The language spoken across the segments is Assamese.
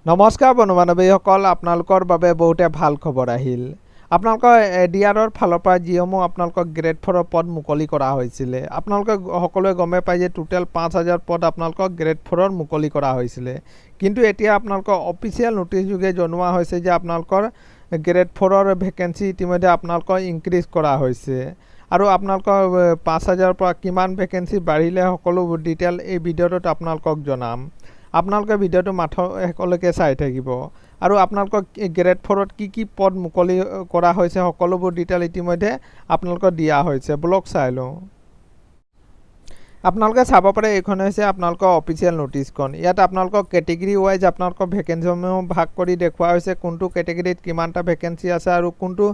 নমস্কাৰ বন্ধু বান্ধৱীসকল, আপোনালোকৰ বাবে বহুতে ভাল খবৰ আহিল। আপোনালোকৰ এডিআৰৰ ফালৰ পৰা যিসমূহ আপোনালোকক গ্ৰেড 4 পদ মুকলি কৰা হৈছিলে, আপোনালোকে সকলোৱে গমে পায় যে টোটেল 5000 পদ আপোনালোকক গ্ৰেড 4 মুকলি কৰা হৈছিলে। কিন্তু এতিয়া আপোনালোকৰ অফিচিয়েল নোটিছ যোগে জনোৱা হৈছে যে আপোনালোকৰ গ্ৰেড 4 ভেকেঞ্চি ইতিমধ্যে আপোনালোকৰ ইনক্ৰিজ কৰা হৈছে। আৰু আপোনালোকৰ 5000 পৰা কিমান ভেকেঞ্চি বাঢ়িলে সকলো ডিটেইল এই ভিডিঅ'টোত আপোনালোকক জনাম। আপোনালোকে ভিডিঅ'টো শেষলৈকে চাই থাকিব। আৰু আপোনালোকক গ্ৰেড 4ত কি পদ মুকলি কৰা হৈছে সকলোবোৰ ডিটেইল ইতিমধ্যে আপোনালোকক দিয়া হৈছে। ব্লগ চাই লওঁ। আপোনালোকে চাব পাৰে এইখন হৈছে আপোনালোকৰ অফিচিয়েল নোটিছখন। ইয়াত আপোনালোকক কেটেগৰী ৱাইজ আপোনালোকৰ ভেকেঞ্চিসমূহ ভাগ কৰি দেখুওৱা হৈছে, কোনটো কেটেগৰীত কিমানটা ভেকেঞ্চি আছে আৰু কোনটো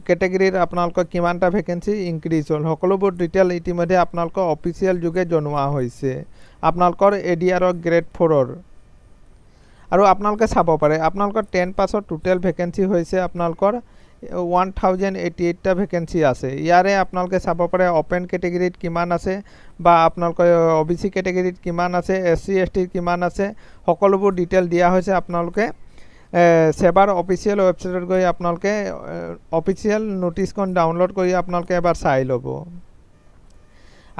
কেটেগৰীত আপোনালোকৰ কিমানটা ভেকেঞ্চি ইনক্ৰিজ হ'ল। সকলোবোৰ ডিটেইল ইতিমধ্যে আপোনালোকৰ অফিচিয়েল যোগে জনোৱা হৈছে আপোনালোকৰ এডিআৰৰ গ্ৰেড 4ৰ। আৰু আপোনালোকে চাব পাৰে আপোনালোকৰ 10 পাছৰ টোটেল ভেকেঞ্চি হৈছে আপোনালোকৰ 1088টা ভেকেঞ্চি আছে। ইয়াৰে আপোনালোকে চাব পাৰে অপেন কেটেগৰীত কিমান আছে বা আপোনালোকৰ OBC কেটেগৰীত কিমান আছে, SC ST কিমান আছে, সকলোবোৰ ডিটেইল দিয়া হৈছে। আপোনালোকে সেবাৰ অফিচিয়েল ৱেবছাইটত গৈ আপোনালোকে অফিচিয়েল নোটিছখন ডাউনলোড কৰি আপোনালোকে এবাৰ চাই ল'ব।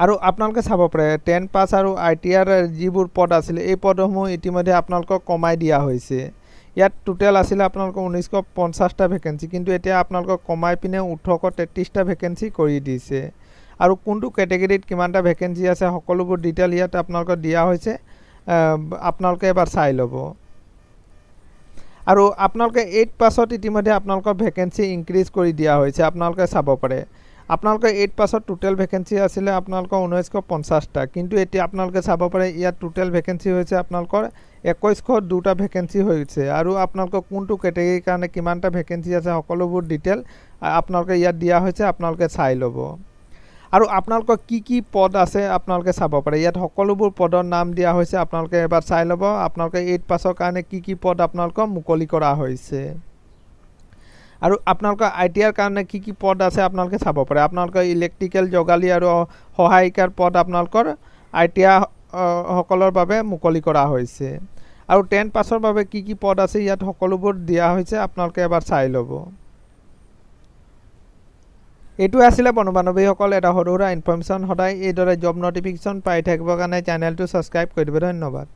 আৰু আপোনালোকে চাব পাৰে 10 পাছ আৰু ITR যিবোৰ পদ আছিলে এই পদসমূহ ইতিমধ্যে আপোনালোকক কমাই দিয়া হৈছে। ইয়াত টোটেল আছিলে আপোনালোকৰ 1950টা ভেকেঞ্চি, কিন্তু এতিয়া আপোনালোকক কমাই পিনে 1833টা ভেকেঞ্চি কৰি দিছে। আৰু কোনটো কেটেগৰীত কিমানটা ভেকেঞ্চি আছে সকলোবোৰ ডিটেইল ইয়াত আপোনালোকক দিয়া হৈছে, আপোনালোকে এবাৰ চাই ল'ব। আৰু আপোনালোকে 8 পাছত ইতিমধ্যে আপোনালোকৰ ভেকেঞ্চি ইনক্ৰিজ কৰি দিয়া হৈছে। আপোনালোকে চাব পাৰে আপোনালোকৰ 8 পাছত টোটেল ভেকেঞ্চি আছিলে আপোনালোকৰ 1950টা, কিন্তু এতিয়া আপোনালোকে চাব পাৰে ইয়াত টোটেল ভেকেঞ্চি হৈছে আপোনালোকৰ 2102টা ভেকেঞ্চি হৈছে। আৰু আপোনালোকৰ কোনটো কেটেগৰীৰ কাৰণে কিমানটা ভেকেঞ্চি আছে সকলোবোৰ ডিটেইল আপোনালোকে ইয়াত দিয়া হৈছে, আপোনালোকে চাই ল'ব। আৰু আপোনালোকৰ কি পদ আছে আপোনালোকে চাব পাৰে, ইয়াত সকলোবোৰ পদৰ নাম দিয়া হৈছে, আপোনালোকে এবাৰ চাই ল'ব। আপোনালোকে 8 পাছৰ কাৰণে কি পদ আপোনালোকক মুকলি কৰা হৈছে। আৰু আপোনালোকৰ ITR কাৰণে কি পদ আছে আপোনালোকে চাব পাৰে। আপোনালোকৰ ইলেক্ট্ৰিকেল যোগালী আৰু সহায়িকাৰ পদ আপোনালোকৰ ITR সকলৰ বাবে মুকলি কৰা হৈছে। আৰু 10 পাছৰ বাবে কি পদ আছে ইয়াত সকলোবোৰ দিয়া হৈছে, আপোনালোকে এবাৰ চাই ল'ব। এইটো আছিলে বন্ধু বান্ধৱীসকল এটা সৰু সুৰা ইনফৰমেশ্যন। সদায় এইদৰে জব নটিফিকেশ্যন পাই থাকিবৰ কাৰণে চেনেলটো ছাবস্ক্ৰাইব কৰি দিব। ধন্যবাদ।